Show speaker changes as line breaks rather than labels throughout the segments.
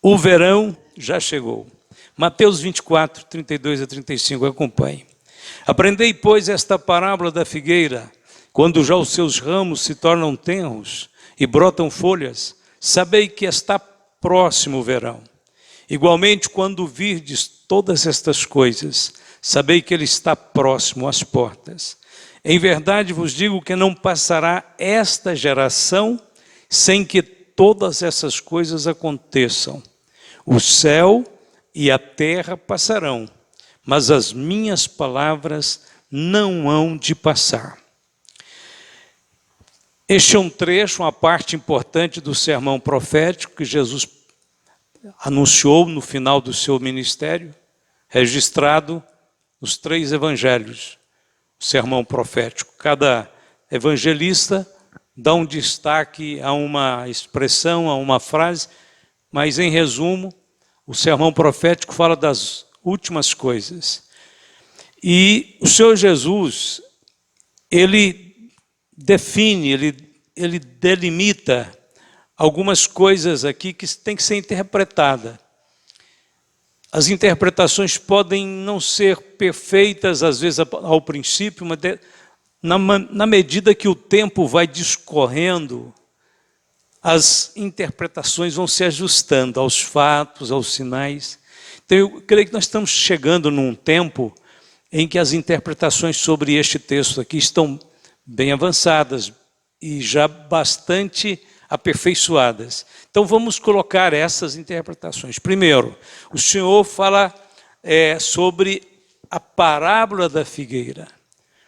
O verão já chegou. Mateus 24, 32 a 35, acompanhe. Aprendei, pois, esta parábola da figueira. Quando já os seus ramos se tornam tenros e brotam folhas, sabei que está próximo o verão. Igualmente, quando virdes todas estas coisas, sabei que ele está próximo às portas. Em verdade vos digo que não passará esta geração sem que todas essas coisas aconteçam. O céu e a terra passarão, mas as minhas palavras não hão de passar. Este é um trecho, uma parte importante do sermão profético que Jesus anunciou no final do seu ministério, registrado nos 3 evangelhos, o sermão profético. Cada evangelista dá um destaque a uma expressão, a uma frase, mas em resumo, o sermão profético fala das últimas coisas. E o Senhor Jesus, ele define, ele delimita algumas coisas aqui que tem que ser interpretada. As interpretações podem não ser perfeitas, às vezes, ao princípio, mas na medida que o tempo vai discorrendo, as interpretações vão se ajustando aos fatos, aos sinais. Então, eu creio que nós estamos chegando num tempo em que as interpretações sobre este texto aqui estão bem avançadas e já bastante aperfeiçoadas. Então vamos colocar essas interpretações. Primeiro, o Senhor fala sobre a parábola da figueira.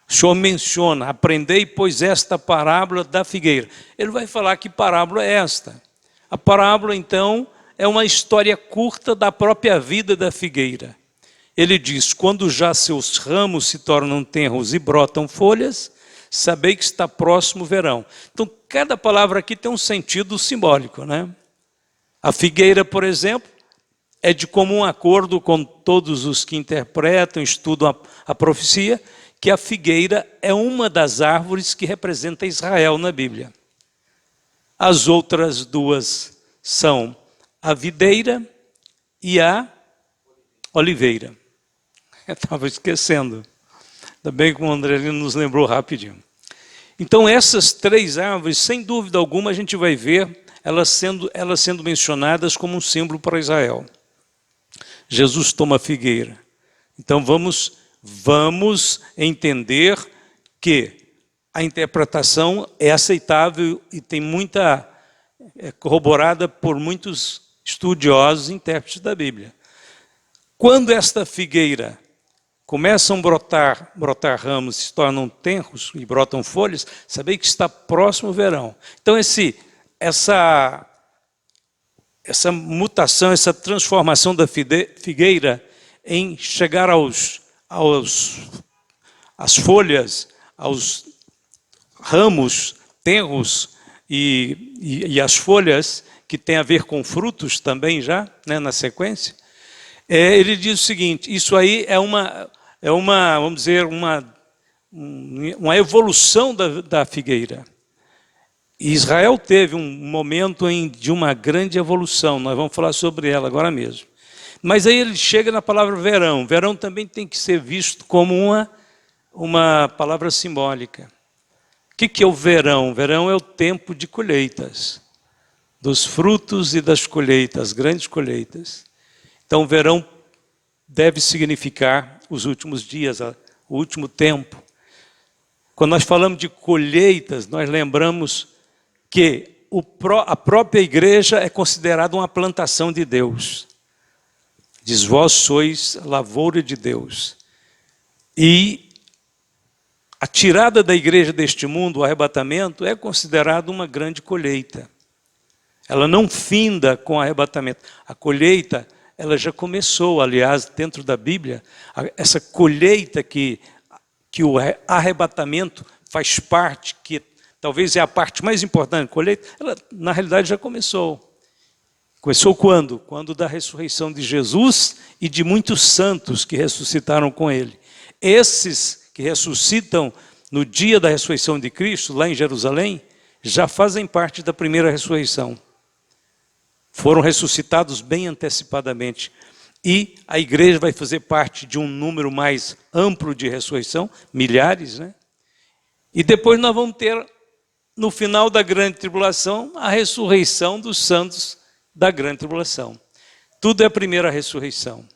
O Senhor menciona, aprendei, pois, esta parábola da figueira. Ele vai falar que parábola é esta. A parábola, então, é uma história curta da própria vida da figueira. Ele diz, quando já seus ramos se tornam tenros e brotam folhas, sabei que está próximo o verão. Então, cada palavra aqui tem um sentido simbólico, né? A figueira, por exemplo, é de comum acordo com todos os que interpretam, estudam a profecia, que a figueira é uma das árvores que representa Israel na Bíblia. As outras duas são a videira e a oliveira. Eu estava esquecendo. Ainda bem que o Andrelino nos lembrou rapidinho. Então essas 3 árvores, sem dúvida alguma, a gente vai ver elas sendo mencionadas como um símbolo para Israel. Jesus toma a figueira. Então vamos entender que a interpretação é aceitável e tem corroborada por muitos estudiosos e intérpretes da Bíblia. Quando esta figueira começam a brotar ramos, se tornam tenros e brotam folhas, sabei que está próximo o verão. Então essa mutação, essa transformação da figueira em chegar às folhas, aos ramos tenros e as folhas, que tem a ver com frutos também já, né, na sequência, ele diz o seguinte, isso aí é uma vamos dizer, uma evolução da figueira. E Israel teve um momento de uma grande evolução, nós vamos falar sobre ela agora mesmo. Mas aí ele chega na palavra verão. Verão também tem que ser visto como uma palavra simbólica. O que é o verão? Verão é o tempo de colheitas, dos frutos e das colheitas, grandes colheitas. Então, verão deve significar os últimos dias, o último tempo. Quando nós falamos de colheitas, nós lembramos que a própria igreja é considerada uma plantação de Deus. Diz, vós sois a lavoura de Deus. E a tirada da igreja deste mundo, o arrebatamento, é considerado uma grande colheita. Ela não finda com o arrebatamento. A colheita, ela já começou, aliás, dentro da Bíblia, essa colheita que o arrebatamento faz parte, que talvez é a parte mais importante da colheita, ela na realidade já começou. Começou quando? Quando da ressurreição de Jesus e de muitos santos que ressuscitaram com ele. Esses que ressuscitam no dia da ressurreição de Cristo, lá em Jerusalém, já fazem parte da primeira ressurreição. foram ressuscitados bem antecipadamente. E a igreja vai fazer parte de um número mais amplo de ressurreição, milhares, né? E depois nós vamos ter, no final da grande tribulação, a ressurreição dos santos da grande tribulação. Tudo é a primeira ressurreição.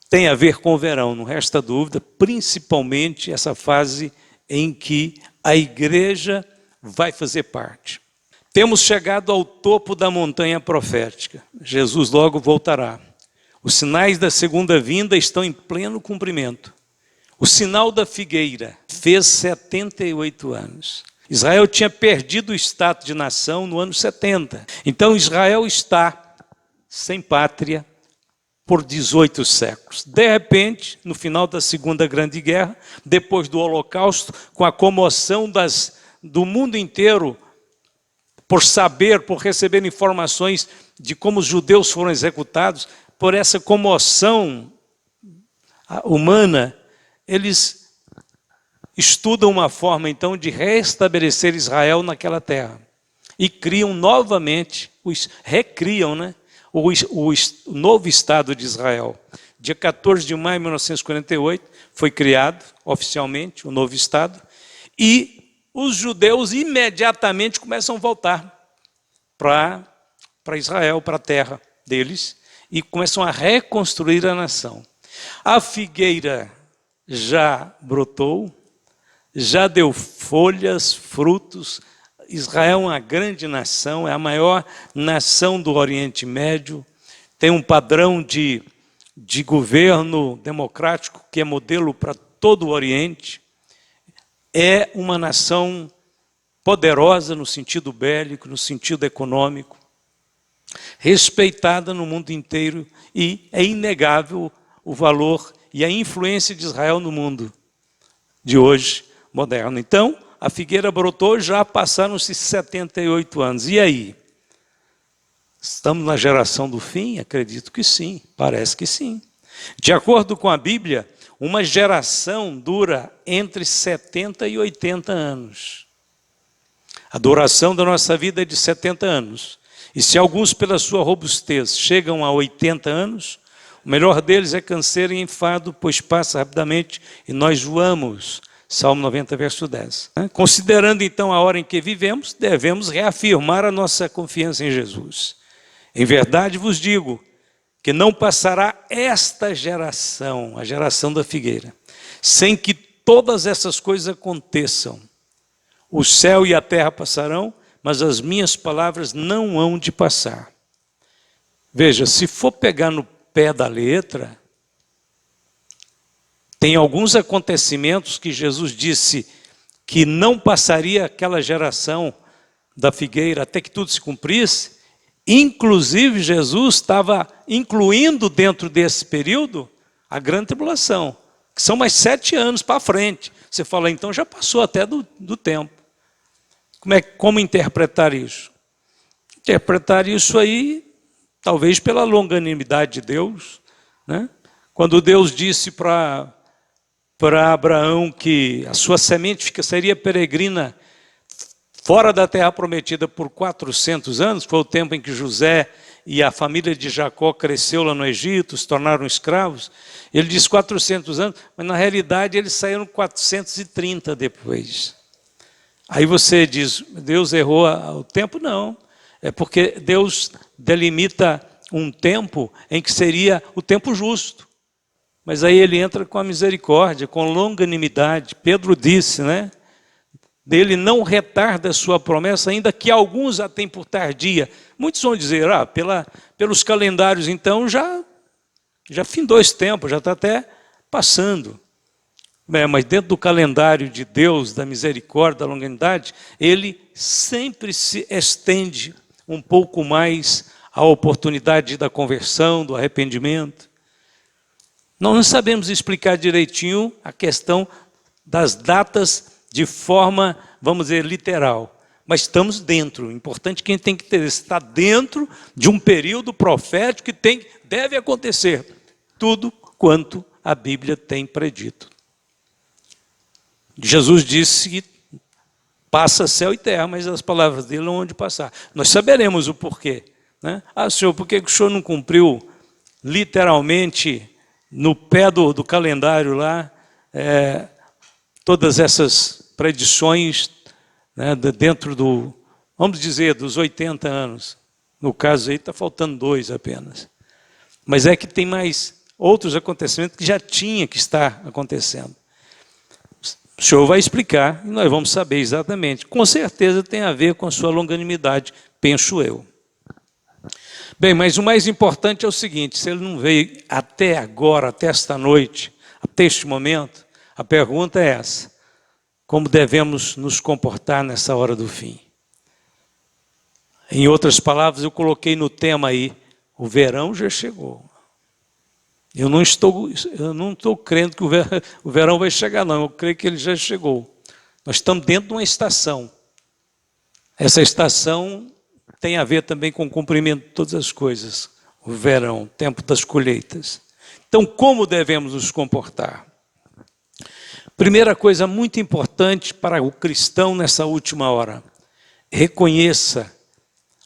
Tem a ver com o verão, não resta dúvida, principalmente essa fase em que a igreja vai fazer parte. Temos chegado ao topo da montanha profética. Jesus logo voltará. Os sinais da segunda vinda estão em pleno cumprimento. O sinal da figueira fez 78 anos. Israel tinha perdido o status de nação no ano 70. Então Israel está sem pátria por 18 séculos. De repente, no final da Segunda Grande Guerra, depois do Holocausto, com a comoção do mundo inteiro, por receber informações de como os judeus foram executados, por essa comoção humana, eles estudam uma forma, então, de restabelecer Israel naquela terra. E criam novamente, recriam, né, o novo Estado de Israel. Dia 14 de maio de 1948, foi criado oficialmente o novo Estado, e os judeus imediatamente começam a voltar para Israel, para a terra deles, e começam a reconstruir a nação. A figueira já brotou, já deu folhas, frutos. Israel é uma grande nação, é a maior nação do Oriente Médio, tem um padrão de governo democrático que é modelo para todo o Oriente. É uma nação poderosa no sentido bélico, no sentido econômico, respeitada no mundo inteiro, e é inegável o valor e a influência de Israel no mundo de hoje, moderno. Então, a figueira brotou, já passaram-se 78 anos. E aí? Estamos na geração do fim? Acredito que sim, parece que sim. De acordo com a Bíblia, uma geração dura entre 70 e 80 anos. A duração da nossa vida é de 70 anos. E se alguns, pela sua robustez, chegam a 80 anos, o melhor deles é canseiro e enfado, pois passa rapidamente e nós voamos. Salmo 90, verso 10. Considerando então a hora em que vivemos, devemos reafirmar a nossa confiança em Jesus. Em verdade vos digo, que não passará esta geração, a geração da figueira, sem que todas essas coisas aconteçam. O céu e a terra passarão, mas as minhas palavras não hão de passar. Veja, se for pegar no pé da letra, tem alguns acontecimentos que Jesus disse que não passaria aquela geração da figueira até que tudo se cumprisse. Inclusive, Jesus estava incluindo dentro desse período a grande tribulação, que são mais 7 anos para frente. Você fala, então já passou até do tempo. Como interpretar isso? Interpretar isso aí, talvez pela longanimidade de Deus, né? Quando Deus disse para Abraão que a sua semente seria peregrina fora da terra prometida por 400 anos, foi o tempo em que José e a família de Jacó cresceu lá no Egito, se tornaram escravos. Ele diz 400 anos, mas na realidade eles saíram 430 depois. Aí você diz, Deus errou o tempo? Não, é porque Deus delimita um tempo em que seria o tempo justo. Mas aí ele entra com a misericórdia, com longanimidade. Pedro disse, né? Dele não retarda a sua promessa, ainda que alguns a têm por tardia. Muitos vão dizer, pelos calendários então já findou esse tempo, já está até passando. Mas dentro do calendário de Deus, da misericórdia, da longanimidade, ele sempre se estende um pouco mais a oportunidade da conversão, do arrependimento. Nós não sabemos explicar direitinho a questão das datas de forma, vamos dizer, literal. Mas estamos dentro. O importante é que a gente tem que estar dentro de um período profético que deve acontecer tudo quanto a Bíblia tem predito. Jesus disse que Passa céu e terra, mas as palavras dele não hão de passar. Nós saberemos o porquê, né? Ah, Senhor, por que o Senhor não cumpriu literalmente no pé do calendário lá todas essas predições, né, dentro vamos dizer, dos 80 anos. No caso aí está faltando 2 apenas. Mas é que tem mais outros acontecimentos que já tinha que estar acontecendo. O Senhor vai explicar e nós vamos saber exatamente. Com certeza tem a ver com a sua longanimidade, penso eu. Bem, mas o mais importante é o seguinte: se ele não veio até agora, até esta noite, até este momento, a pergunta é essa: como devemos nos comportar nessa hora do fim? Em outras palavras, eu coloquei no tema aí, o verão já chegou. Eu não estou crendo que o verão vai chegar, não. Eu creio que ele já chegou. Nós estamos dentro de uma estação. Essa estação tem a ver também com o cumprimento de todas as coisas. O verão, o tempo das colheitas. Então, como devemos nos comportar? Primeira coisa muito importante para o cristão nessa última hora: reconheça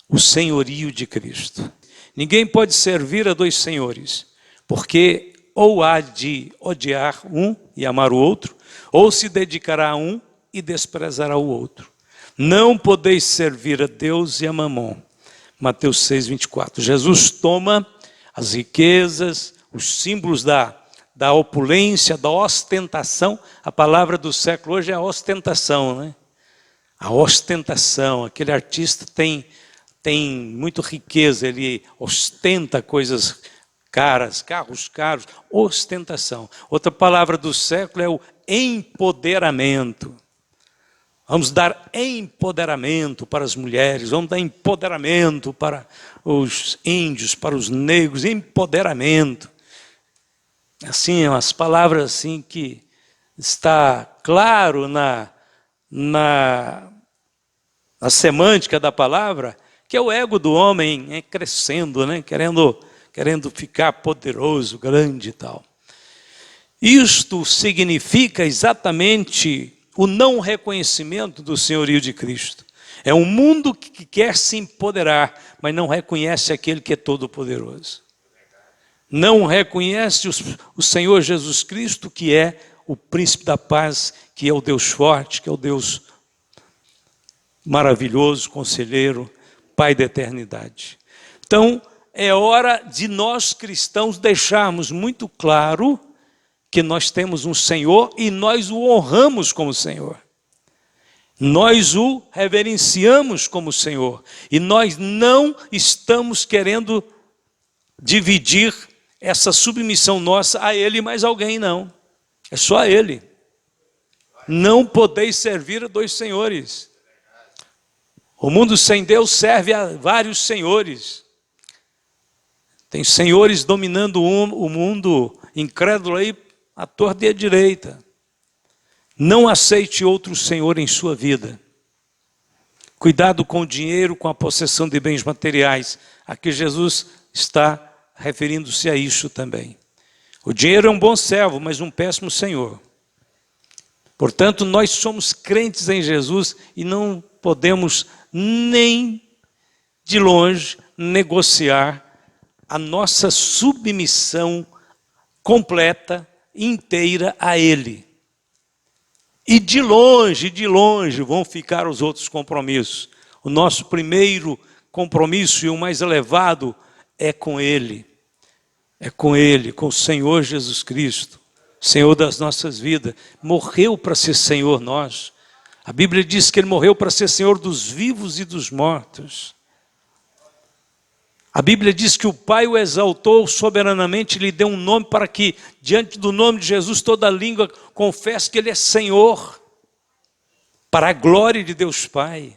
o senhorio de Cristo. Ninguém pode servir a 2 senhores, porque ou há de odiar um e amar o outro, ou se dedicará a um e desprezará o outro. Não podeis servir a Deus e a Mamon. Mateus 6, 24. Jesus toma as riquezas, os símbolos da opulência, da ostentação. A palavra do século hoje é a ostentação, né? A ostentação. Aquele artista tem muita riqueza, ele ostenta coisas caras, carros caros, ostentação. Outra palavra do século é o empoderamento. Vamos dar empoderamento para as mulheres, vamos dar empoderamento para os índios, para os negros, empoderamento. Assim, umas palavras assim que está claro na semântica da palavra, que é o ego do homem crescendo, né? Querendo ficar poderoso, grande e tal. Isto significa exatamente o não reconhecimento do senhorio de Cristo. É um mundo que quer se empoderar, mas não reconhece aquele que é todo-poderoso. Não reconhece o Senhor Jesus Cristo, que é o príncipe da paz, que é o Deus forte, que é o Deus maravilhoso, conselheiro, Pai da eternidade. Então, é hora de nós cristãos deixarmos muito claro que nós temos um Senhor e nós o honramos como Senhor. Nós o reverenciamos como Senhor. E nós não estamos querendo dividir essa submissão nossa a Ele e mais alguém, não. É só a Ele. Não podeis servir a 2 senhores. O mundo sem Deus serve a vários senhores. Tem senhores dominando o mundo incrédulo aí, à torta e à direita. Não aceite outro senhor em sua vida. Cuidado com o dinheiro, com a possessão de bens materiais. Aqui Jesus está referindo-se a isso também. O dinheiro é um bom servo, mas um péssimo senhor. Portanto, nós somos crentes em Jesus e não podemos nem de longe negociar a nossa submissão completa, inteira a Ele. E de longe vão ficar os outros compromissos. O nosso primeiro compromisso e o mais elevado é com Ele. É com Ele, com o Senhor Jesus Cristo, Senhor das nossas vidas. Morreu para ser Senhor nosso. A Bíblia diz que Ele morreu para ser Senhor dos vivos e dos mortos. A Bíblia diz que o Pai o exaltou soberanamente, lhe deu um nome para que, diante do nome de Jesus, toda língua confesse que Ele é Senhor, para a glória de Deus Pai.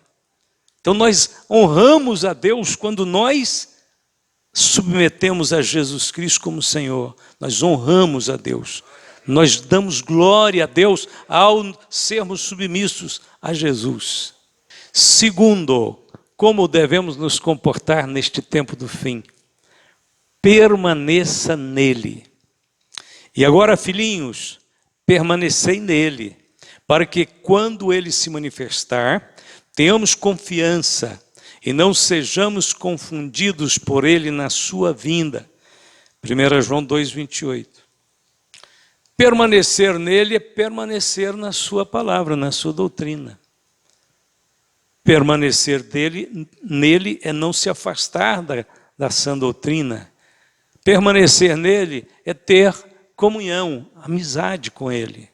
Então nós honramos a Deus quando nós submetemos a Jesus Cristo como Senhor. Nós honramos a Deus. Nós damos glória a Deus ao sermos submissos a Jesus. Segundo, como devemos nos comportar neste tempo do fim? Permaneça nele. E agora, filhinhos, permanecei nele, para que quando ele se manifestar, tenhamos confiança e não sejamos confundidos por ele na sua vinda. 1 João 2,28. Permanecer nele é permanecer na sua palavra, na sua doutrina. Permanecer nele é não se afastar da sã doutrina. Permanecer nele é ter comunhão, amizade com ele.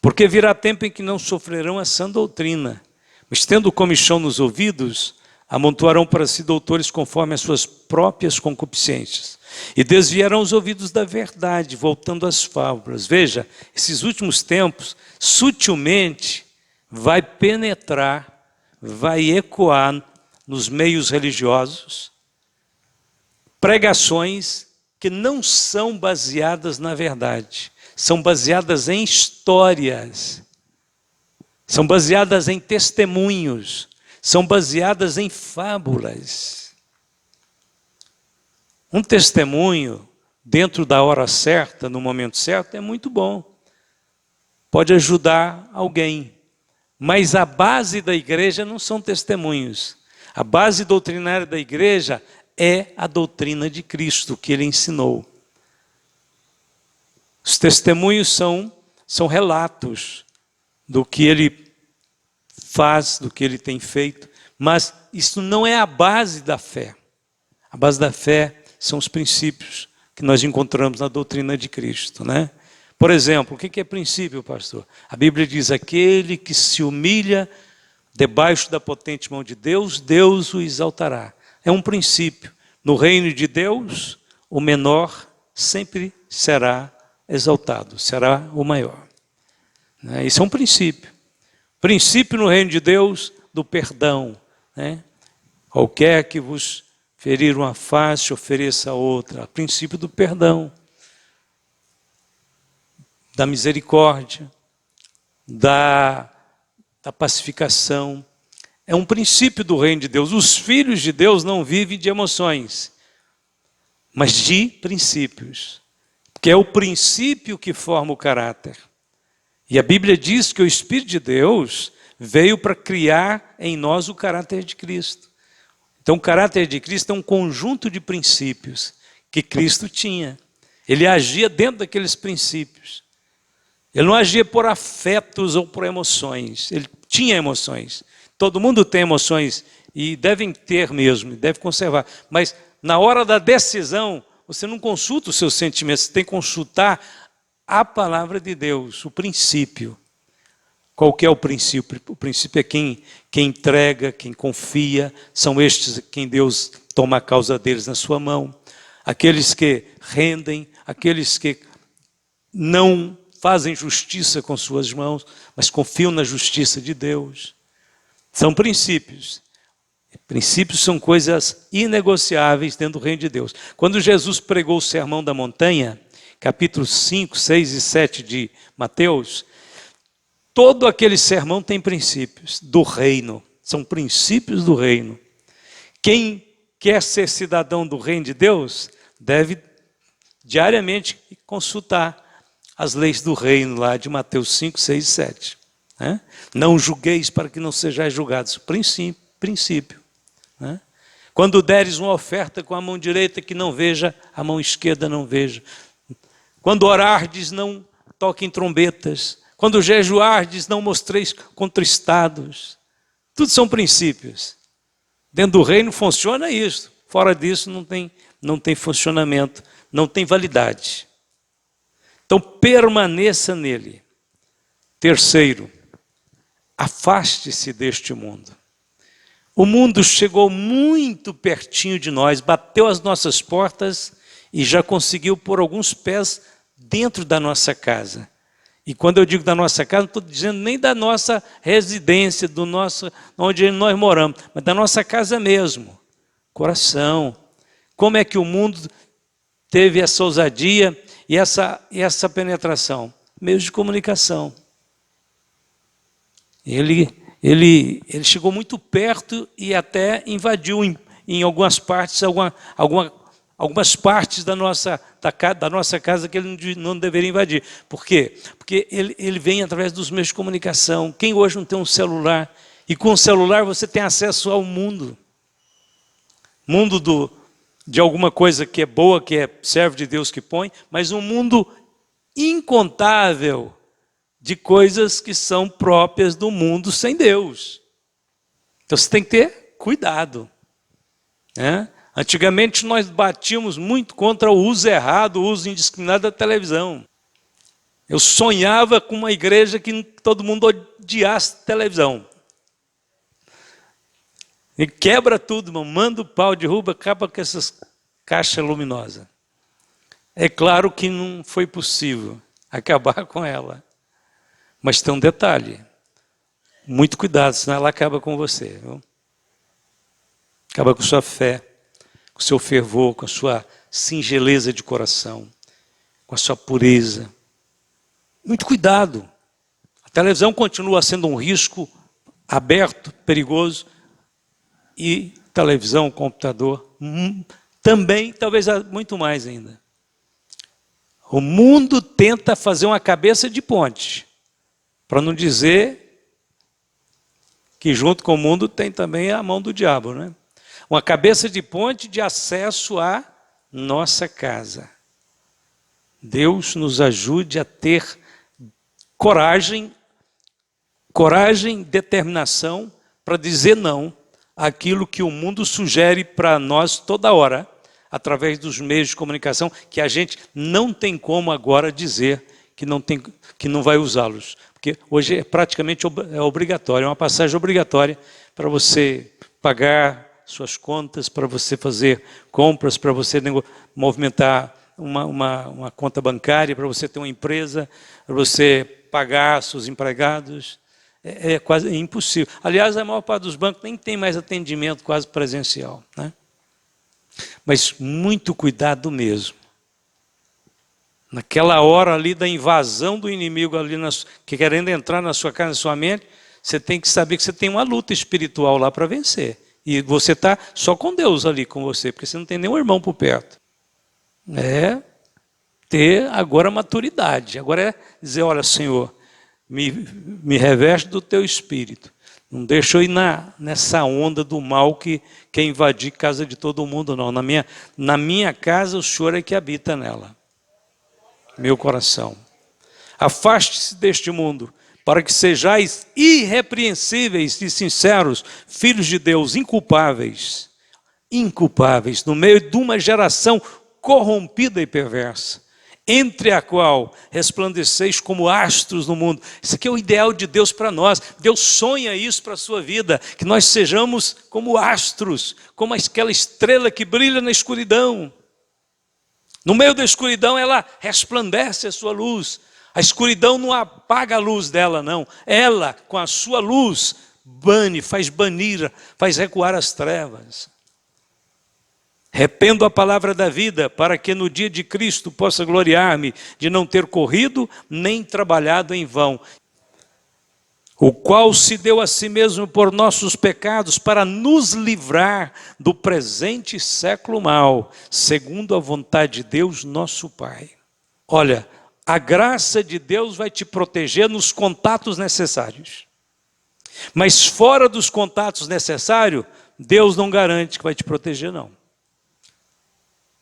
Porque virá tempo em que não sofrerão a sã doutrina, mas tendo comichão nos ouvidos, amontoarão para si doutores conforme as suas próprias concupiscências, e desviarão os ouvidos da verdade, voltando às fábulas. Veja, esses últimos tempos, sutilmente, vai penetrar, vai ecoar nos meios religiosos, pregações que não são baseadas na verdade, são baseadas em histórias, são baseadas em testemunhos, são baseadas em fábulas. Um testemunho dentro da hora certa, no momento certo, é muito bom. Pode ajudar alguém. Mas a base da igreja não são testemunhos. A base doutrinária da igreja é a doutrina de Cristo, que ele ensinou. Os testemunhos são relatos do que ele faz, do que ele tem feito, mas isso não é a base da fé. A base da fé são os princípios que nós encontramos na doutrina de Cristo, né? Por exemplo, o que é princípio, pastor? A Bíblia diz: aquele que se humilha debaixo da potente mão de Deus, Deus o exaltará. É um princípio. No reino de Deus, o menor sempre será exaltado, será o maior. Isso é um princípio. Princípio no reino de Deus do perdão, né? Qualquer que vos ferir uma face, ofereça a outra. Princípio do perdão, da misericórdia, da pacificação. É um princípio do reino de Deus. Os filhos de Deus não vivem de emoções, mas de princípios, que é o princípio que forma o caráter. E a Bíblia diz que o Espírito de Deus veio para criar em nós o caráter de Cristo. Então o caráter de Cristo é um conjunto de princípios que Cristo tinha. Ele agia dentro daqueles princípios. Ele não agia por afetos ou por emoções. Ele tinha emoções. Todo mundo tem emoções e devem ter mesmo, deve conservar. Mas na hora da decisão, você não consulta os seus sentimentos, você tem que consultar a palavra de Deus, o princípio. Qual que é o princípio? O princípio é quem entrega, quem confia, são estes quem Deus toma a causa deles na sua mão. Aqueles que rendem, aqueles que não fazem justiça com suas mãos, mas confiam na justiça de Deus. São princípios. Princípios são coisas inegociáveis dentro do reino de Deus. Quando Jesus pregou o Sermão da Montanha, capítulos 5, 6 e 7 de Mateus, todo aquele sermão tem princípios do reino. São princípios do reino. Quem quer ser cidadão do reino de Deus deve diariamente consultar as leis do reino lá de Mateus 5, 6 e 7. Né? Não julgueis para que não sejais julgados. Princípio. Né? Quando deres uma oferta com a mão direita, que não veja, a mão esquerda não veja. Quando orardes, não toquem trombetas. Quando jejuardes, não mostreis contristados. Tudo são princípios. Dentro do reino funciona isso. Fora disso não tem funcionamento, não tem validade. Então permaneça nele. Terceiro, afaste-se deste mundo. O mundo chegou muito pertinho de nós, bateu as nossas portas e já conseguiu pôr alguns pés dentro da nossa casa. E quando eu digo da nossa casa, não estou dizendo nem da nossa residência, onde nós moramos, mas da nossa casa mesmo, coração. Como é que o mundo teve essa ousadia e essa penetração? Meios de comunicação. Ele chegou muito perto e até invadiu em algumas partes alguma algumas partes da nossa casa que ele não deveria invadir. Por quê? Porque ele vem através dos meios de comunicação. Quem hoje não tem um celular? E com o celular você tem acesso ao mundo. Mundo de alguma coisa que é boa, que é servo de Deus que põe, mas um mundo incontável de coisas que são próprias do mundo sem Deus. Então você tem que ter cuidado, né? Antigamente nós batíamos muito contra o uso errado, o uso indiscriminado da televisão. Eu sonhava com uma igreja que todo mundo odiasse televisão. E quebra tudo, irmão. Manda o pau, derruba, acaba com essas caixas luminosas. É claro que não foi possível acabar com ela. Mas tem um detalhe. Muito cuidado, senão ela acaba com você. Viu? Acaba com sua fé, com o seu fervor, com a sua singeleza de coração, com a sua pureza. Muito cuidado. A televisão continua sendo um risco aberto, perigoso, e televisão, computador, também, talvez muito mais ainda. O mundo tenta fazer uma cabeça de ponte, para não dizer que junto com o mundo tem também a mão do diabo, né? Uma cabeça de ponte de acesso à nossa casa. Deus nos ajude a ter coragem, determinação para dizer não àquilo que o mundo sugere para nós toda hora, através dos meios de comunicação, que a gente não tem como agora dizer que não vai usá-los. Porque hoje é praticamente obrigatório, é uma passagem obrigatória para você pagar suas contas, para você fazer compras, para você movimentar uma conta bancária, para você ter uma empresa, para você pagar seus empregados. É quase impossível. Aliás, a maior parte dos bancos nem tem mais atendimento quase presencial, né? Mas muito cuidado mesmo. Naquela hora ali da invasão do inimigo, ali que querendo entrar na sua casa, na sua mente, você tem que saber que você tem uma luta espiritual lá para vencer. E você está só com Deus ali com você, porque você não tem nenhum irmão por perto. É ter agora maturidade. Agora é dizer, olha, Senhor, me reveste do teu espírito. Não deixa eu ir nessa onda do mal que quer invadir a casa de todo mundo, não. Na minha casa, o Senhor é que habita nela. Meu coração. Afaste-se deste mundo, para que sejais irrepreensíveis e sinceros, filhos de Deus, inculpáveis, no meio de uma geração corrompida e perversa, entre a qual resplandeceis como astros no mundo. Isso aqui é o ideal de Deus para nós. Deus sonha isso para a sua vida, que nós sejamos como astros, como aquela estrela que brilha na escuridão. No meio da escuridão ela resplandece a sua luz. A escuridão não apaga a luz dela, não. Ela, com a sua luz, faz banir, faz recuar as trevas. Rependo a palavra da vida, para que no dia de Cristo possa gloriar-me de não ter corrido, nem trabalhado em vão. O qual se deu a si mesmo por nossos pecados, para nos livrar do presente século mau, segundo a vontade de Deus, nosso Pai. Olha, a graça de Deus vai te proteger nos contatos necessários. Mas fora dos contatos necessários, Deus não garante que vai te proteger, não.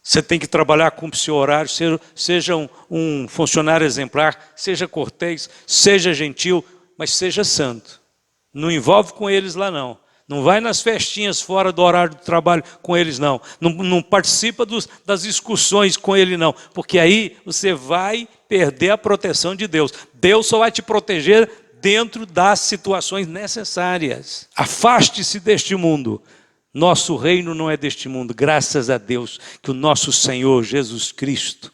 Você tem que trabalhar com o seu horário, seja um funcionário exemplar, seja cortês, seja gentil, mas seja santo. Não envolve com eles lá, não. Não vai nas festinhas fora do horário de trabalho com eles, não. Não participa das discussões com ele, não. Porque aí você vai perder a proteção de Deus. Deus só vai te proteger dentro das situações necessárias. Afaste-se deste mundo. Nosso reino não é deste mundo. Graças a Deus que o nosso Senhor Jesus Cristo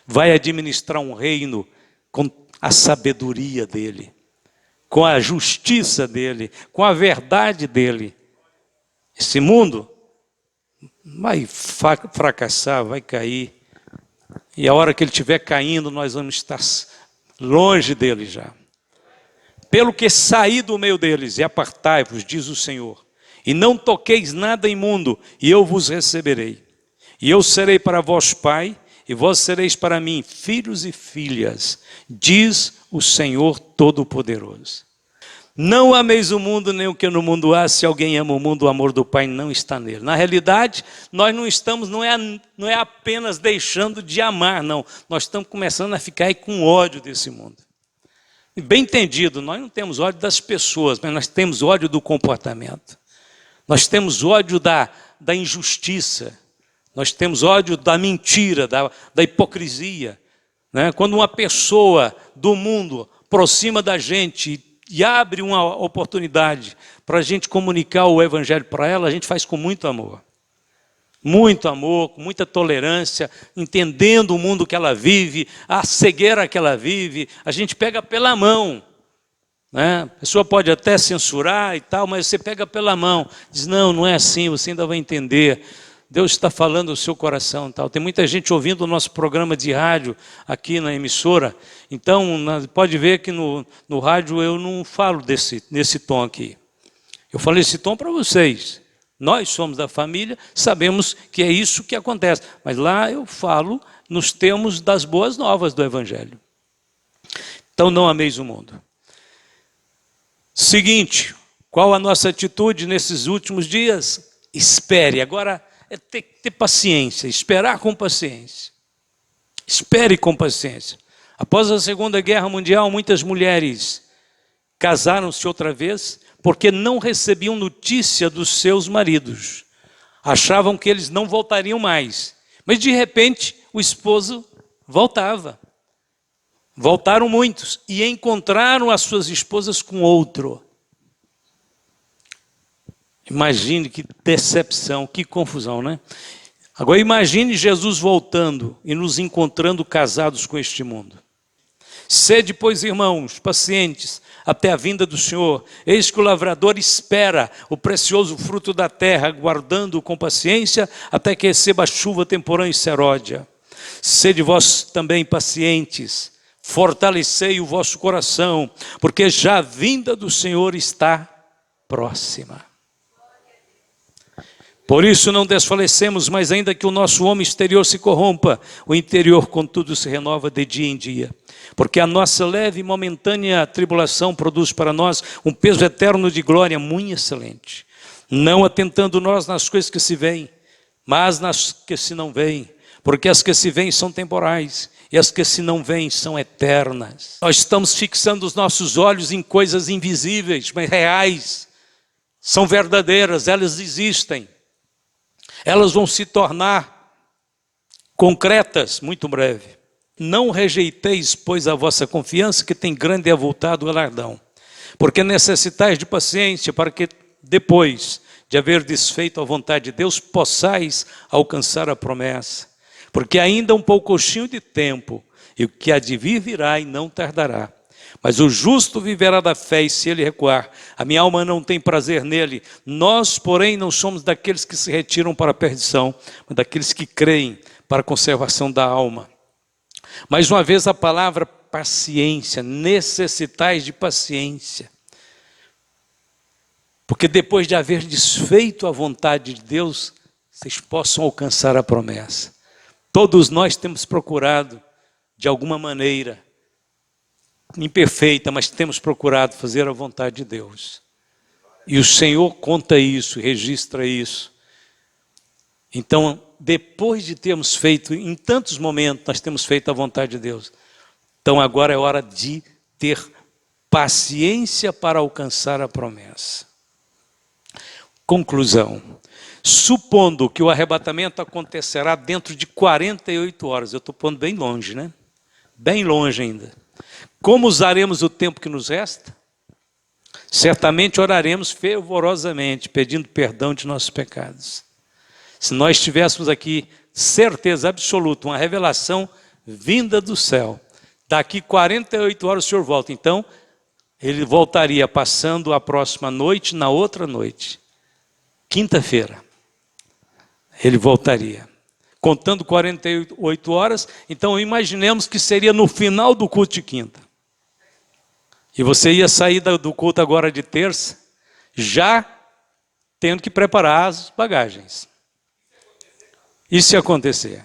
vai administrar um reino com a sabedoria dele, com a justiça dele, com a verdade dele. Esse mundo vai fracassar, vai cair. E a hora que ele estiver caindo, nós vamos estar longe dele já. Pelo que saí do meio deles e apartai-vos, diz o Senhor, e não toqueis nada imundo, e eu vos receberei. E eu serei para vós pai, e vós sereis para mim filhos e filhas, diz o Senhor Todo-Poderoso. Não ameis o mundo, nem o que no mundo há. Se alguém ama o mundo, o amor do Pai não está nele. Na realidade, nós não estamos, não é apenas deixando de amar, não. Nós estamos começando a ficar aí com ódio desse mundo. E bem entendido, nós não temos ódio das pessoas, mas nós temos ódio do comportamento. Nós temos ódio da injustiça. Nós temos ódio da mentira, da hipocrisia. Né? Quando uma pessoa do mundo aproxima da gente e abre uma oportunidade para a gente comunicar o Evangelho para ela, a gente faz com muito amor, com muita tolerância, entendendo o mundo que ela vive, a cegueira que ela vive, a gente pega pela mão. Né? A pessoa pode até censurar e tal, mas você pega pela mão, diz, não é assim, você ainda vai entender. Deus está falando no seu coração. Tal. Tem muita gente ouvindo o nosso programa de rádio aqui na emissora. Então, pode ver que no rádio eu não falo nesse tom aqui. Eu falo esse tom para vocês. Nós somos da família, sabemos que é isso que acontece. Mas lá eu falo nos termos das boas novas do Evangelho. Então, não ameis o mundo. Seguinte, qual a nossa atitude nesses últimos dias? Espere. Agora, é ter paciência, esperar com paciência. Espere com paciência. Após a Segunda Guerra Mundial, muitas mulheres casaram-se outra vez porque não recebiam notícia dos seus maridos. Achavam que eles não voltariam mais. Mas, de repente, o esposo voltava. Voltaram muitos e encontraram as suas esposas com outro. Imagine que decepção, que confusão, né? Agora imagine Jesus voltando e nos encontrando casados com este mundo. Sede, pois, irmãos, pacientes, até a vinda do Senhor. Eis que o lavrador espera o precioso fruto da terra, aguardando-o com paciência, até que receba a chuva temporã e seródia. Sede vós também pacientes, fortalecei o vosso coração, porque já a vinda do Senhor está próxima. Por isso não desfalecemos, mas ainda que o nosso homem exterior se corrompa, o interior, contudo, se renova de dia em dia. Porque a nossa leve e momentânea tribulação produz para nós um peso eterno de glória muito excelente. Não atentando nós nas coisas que se veem, mas nas que se não veem. Porque as que se veem são temporais, e as que se não veem são eternas. Nós estamos fixando os nossos olhos em coisas invisíveis, mas reais. São verdadeiras, elas existem. Elas vão se tornar concretas muito breve. Não rejeiteis, pois, a vossa confiança, que tem grande e avultado galardão. Porque necessitais de paciência, para que depois de haver desfeito a vontade de Deus, possais alcançar a promessa. Porque ainda um pouquinho de tempo, e o que há de vir virá e não tardará. Mas o justo viverá da fé, e se ele recuar, a minha alma não tem prazer nele. Nós, porém, não somos daqueles que se retiram para a perdição, mas daqueles que creem para a conservação da alma. Mais uma vez a palavra paciência, necessitais de paciência. Porque depois de haver desfeito a vontade de Deus, vocês possam alcançar a promessa. Todos nós temos procurado, de alguma maneira, imperfeita, mas temos procurado fazer a vontade de Deus. E o Senhor conta isso, registra isso. Então, depois de termos feito, em tantos momentos, nós temos feito a vontade de Deus. Então, agora é hora de ter paciência para alcançar a promessa. Conclusão. Supondo que o arrebatamento acontecerá dentro de 48 horas. Eu estou pondo bem longe, né? Bem longe ainda. Como usaremos o tempo que nos resta? Certamente oraremos fervorosamente, pedindo perdão de nossos pecados. Se nós tivéssemos aqui certeza absoluta, uma revelação vinda do céu, daqui 48 horas o Senhor volta. Então, ele voltaria passando a próxima noite, na outra noite, quinta-feira. Ele voltaria. Contando 48 horas, então imaginemos que seria no final do culto de quinta. E você ia sair do culto agora de terça, já tendo que preparar as bagagens. E se acontecer?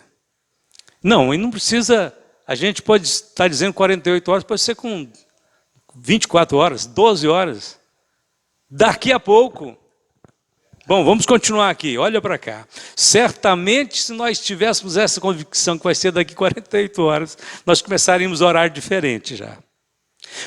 Não, e não precisa, a gente pode estar dizendo 48 horas, pode ser com 24 horas, 12 horas. Daqui a pouco. Bom, vamos continuar aqui, olha para cá. Certamente, se nós tivéssemos essa convicção que vai ser daqui 48 horas, nós começaríamos a orar diferente já.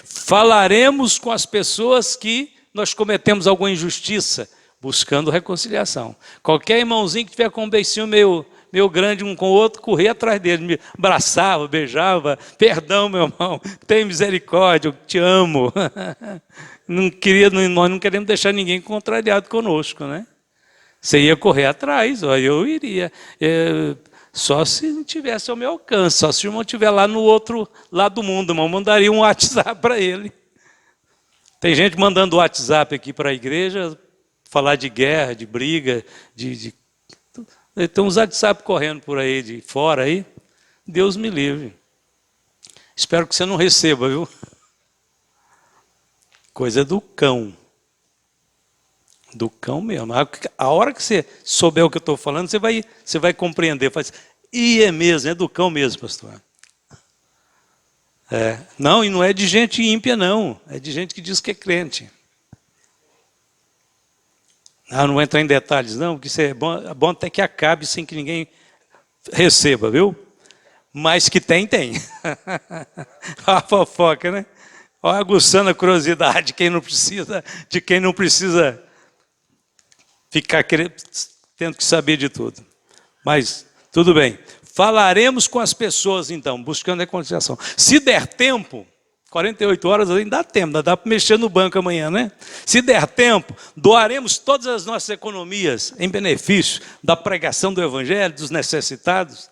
Falaremos com as pessoas que nós cometemos alguma injustiça, buscando reconciliação. Qualquer irmãozinho que tiver com um beicinho meio grande um com o outro, corria atrás dele, me abraçava, beijava, perdão, meu irmão, tem misericórdia, eu te amo. Nós não queremos deixar ninguém contrariado conosco, né? Você ia correr atrás, eu iria. Só se não tivesse ao meu alcance, só se o irmão estiver lá no outro lado do mundo, o irmão mandaria um WhatsApp para ele. Tem gente mandando WhatsApp aqui para a igreja, falar de guerra, de briga, tem uns WhatsApp correndo por aí, de fora aí. Deus me livre. Espero que você não receba, viu? Coisa do cão. Do cão mesmo. A hora que você souber o que eu estou falando, você vai compreender. E é mesmo, é do cão mesmo, pastor. Não, e não é de gente ímpia, não. É de gente que diz que é crente. Não vou entrar em detalhes, não, porque isso é bom até que acabe sem que ninguém receba, viu? Mas que tem. A fofoca, né? Olha, aguçando a curiosidade de quem não precisa ficar tendo que saber de tudo. Mas, tudo bem. Falaremos com as pessoas, então, buscando reconciliação. Se der tempo, 48 horas ainda dá tempo, dá para mexer no banco amanhã, né? Se der tempo, doaremos todas as nossas economias em benefício da pregação do Evangelho, dos necessitados.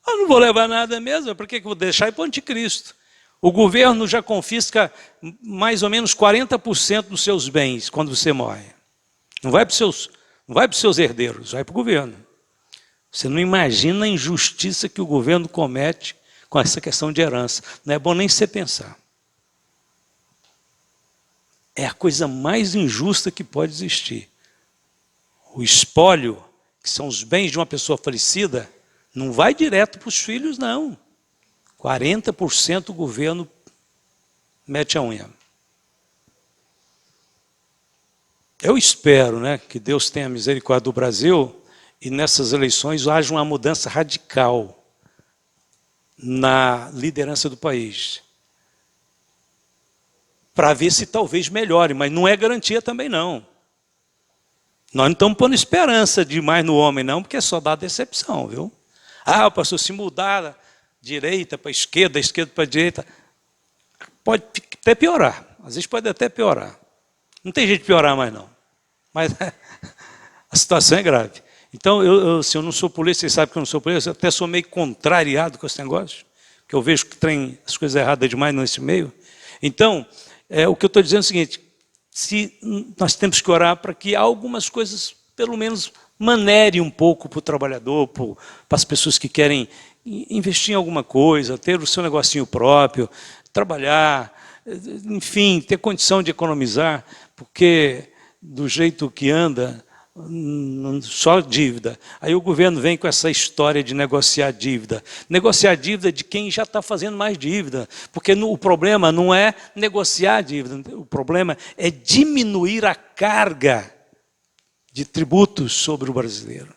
Eu não vou levar nada mesmo, por que eu vou deixar ir para o anticristo? O governo já confisca mais ou menos 40% dos seus bens quando você morre. Não vai para os seus herdeiros, vai para o governo. Você não imagina a injustiça que o governo comete com essa questão de herança. Não é bom nem você pensar. É a coisa mais injusta que pode existir. O espólio, que são os bens de uma pessoa falecida, não vai direto para os filhos, não. 40% o governo mete a unha. Eu espero, né, que Deus tenha misericórdia do Brasil e nessas eleições haja uma mudança radical na liderança do país. Para ver se talvez melhore, mas não é garantia também não. Nós não estamos pondo esperança demais no homem não, porque só dá decepção, viu? Pastor, se mudar da direita para a esquerda para a direita, pode até piorar. Às vezes pode até piorar. Não tem jeito de piorar mais não. Mas a situação é grave. Então, se eu não sou polícia, vocês sabem que eu não sou polícia, eu até sou meio contrariado com esse negócio, porque eu vejo que tem as coisas erradas demais nesse meio. Então, o que eu estou dizendo é o seguinte, nós temos que orar para que algumas coisas, pelo menos, manerem um pouco para o trabalhador, para as pessoas que querem investir em alguma coisa, ter o seu negocinho próprio, trabalhar, enfim, ter condição de economizar, porque do jeito que anda, só dívida. Aí o governo vem com essa história de negociar dívida. Negociar dívida de quem já está fazendo mais dívida. Porque o problema não é negociar a dívida, o problema é diminuir a carga de tributos sobre o brasileiro.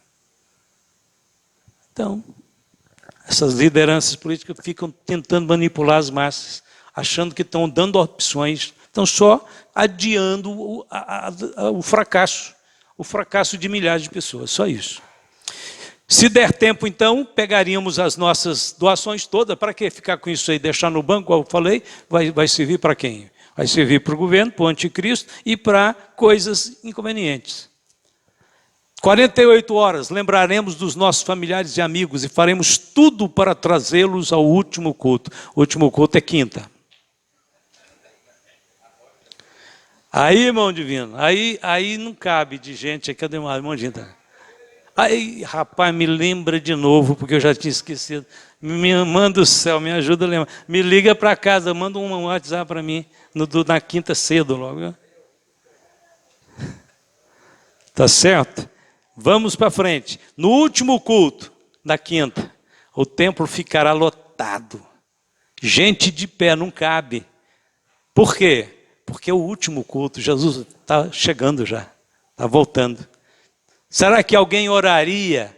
Então, essas lideranças políticas ficam tentando manipular as massas, achando que estão dando opções, estão só adiando o fracasso de milhares de pessoas, só isso. Se der tempo, então, pegaríamos as nossas doações todas, para que ficar com isso aí, deixar no banco, como eu falei, vai servir para quem? Vai servir para o governo, para o anticristo e para coisas inconvenientes. 48 horas, lembraremos dos nossos familiares e amigos e faremos tudo para trazê-los ao último culto. O último culto é quinta. Aí, irmão divino, aí não cabe de gente, cadê o irmão divino? Aí, rapaz, me lembra de novo, porque eu já tinha esquecido. Manda o céu, me ajuda a lembrar. Me liga para casa, manda um WhatsApp para mim, na quinta cedo logo. Tá certo? Vamos para frente. No último culto, na quinta, o templo ficará lotado. Gente de pé, não cabe. Por quê? Porque é o último culto, Jesus está chegando já, está voltando. Será que alguém oraria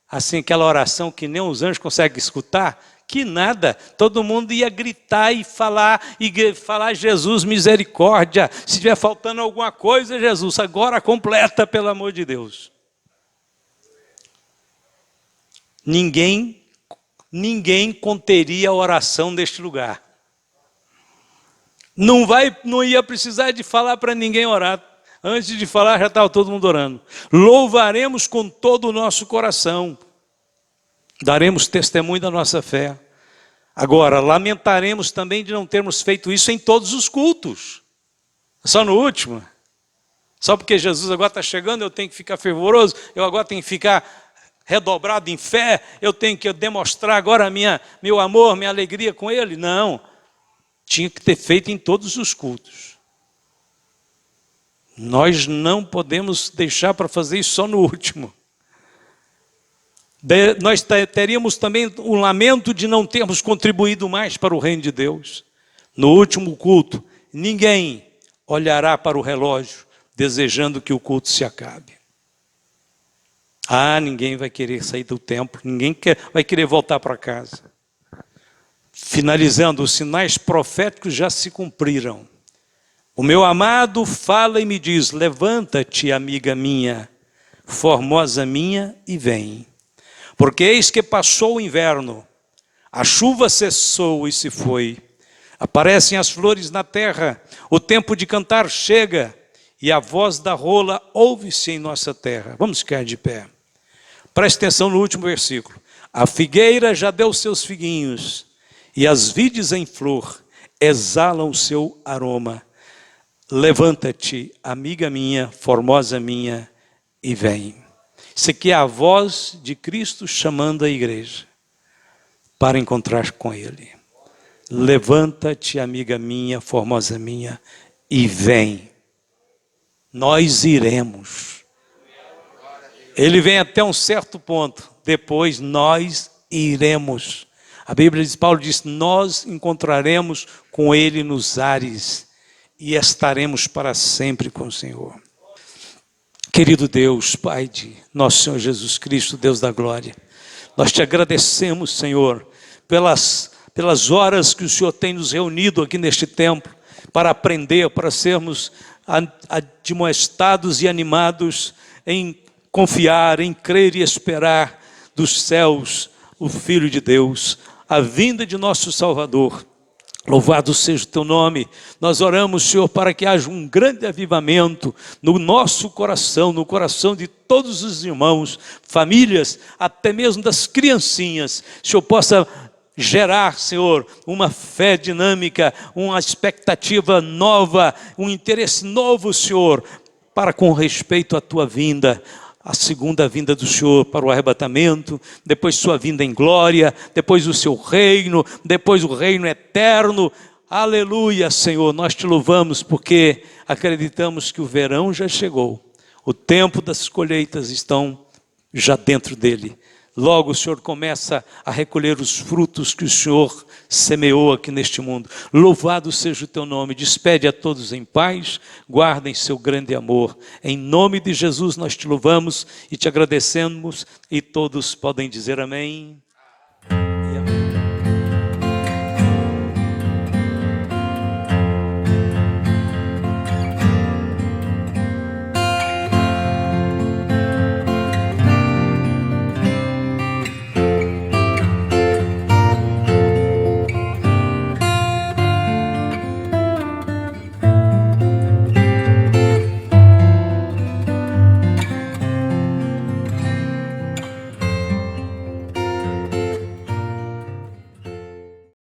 assim, aquela oração que nem os anjos conseguem escutar? Que nada, todo mundo ia gritar e falar Jesus, misericórdia, se estiver faltando alguma coisa, Jesus, agora completa, pelo amor de Deus. Ninguém conteria a oração deste lugar. Não ia precisar de falar para ninguém orar. Antes de falar, já estava todo mundo orando. Louvaremos com todo o nosso coração. Daremos testemunho da nossa fé. Agora, lamentaremos também de não termos feito isso em todos os cultos. Só no último. Só porque Jesus agora está chegando, eu tenho que ficar fervoroso, eu agora tenho que ficar redobrado em fé, eu tenho que demonstrar agora meu amor, minha alegria com Ele. Não. Tinha que ter feito em todos os cultos. Nós não podemos deixar para fazer isso só no último. Nós teríamos também o lamento de não termos contribuído mais para o reino de Deus. No último culto, ninguém olhará para o relógio desejando que o culto se acabe. Ninguém vai querer sair do templo, ninguém vai querer voltar para casa. Finalizando, os sinais proféticos já se cumpriram. O meu amado fala e me diz: levanta-te, amiga minha, formosa minha, e vem. Porque eis que passou o inverno, a chuva cessou e se foi. Aparecem as flores na terra, o tempo de cantar chega, e a voz da rola ouve-se em nossa terra. Vamos ficar de pé. Preste atenção no último versículo. A figueira já deu seus figuinhos, e as vides em flor exalam o seu aroma. Levanta-te, amiga minha, formosa minha, e vem. Isso aqui é a voz de Cristo chamando a igreja para encontrar com Ele. Levanta-te, amiga minha, formosa minha, e vem. Nós iremos. Ele vem até um certo ponto, depois nós iremos. A Bíblia diz, Paulo diz, nós encontraremos com Ele nos ares e estaremos para sempre com o Senhor. Querido Deus, Pai de nosso Senhor Jesus Cristo, Deus da glória, nós te agradecemos, Senhor, pelas horas que o Senhor tem nos reunido aqui neste templo, para aprender, para sermos admoestados e animados em confiar, em crer e esperar dos céus o Filho de Deus, a vinda de nosso Salvador. Louvado seja o teu nome. Nós oramos, Senhor, para que haja um grande avivamento no nosso coração, no coração de todos os irmãos, famílias, até mesmo das criancinhas. O Senhor possa gerar, Senhor, uma fé dinâmica, uma expectativa nova, um interesse novo, Senhor, para com respeito à tua vinda, a segunda vinda do Senhor para o arrebatamento, depois sua vinda em glória, depois o seu reino, depois o reino eterno. Aleluia, Senhor, nós te louvamos porque acreditamos que o verão já chegou, o tempo das colheitas estão já dentro dele. Logo o Senhor começa a recolher os frutos que o Senhor semeou aqui neste mundo. Louvado seja o teu nome. Despede a todos em paz, guardem seu grande amor. Em nome de Jesus nós te louvamos e te agradecemos, e todos podem dizer amém.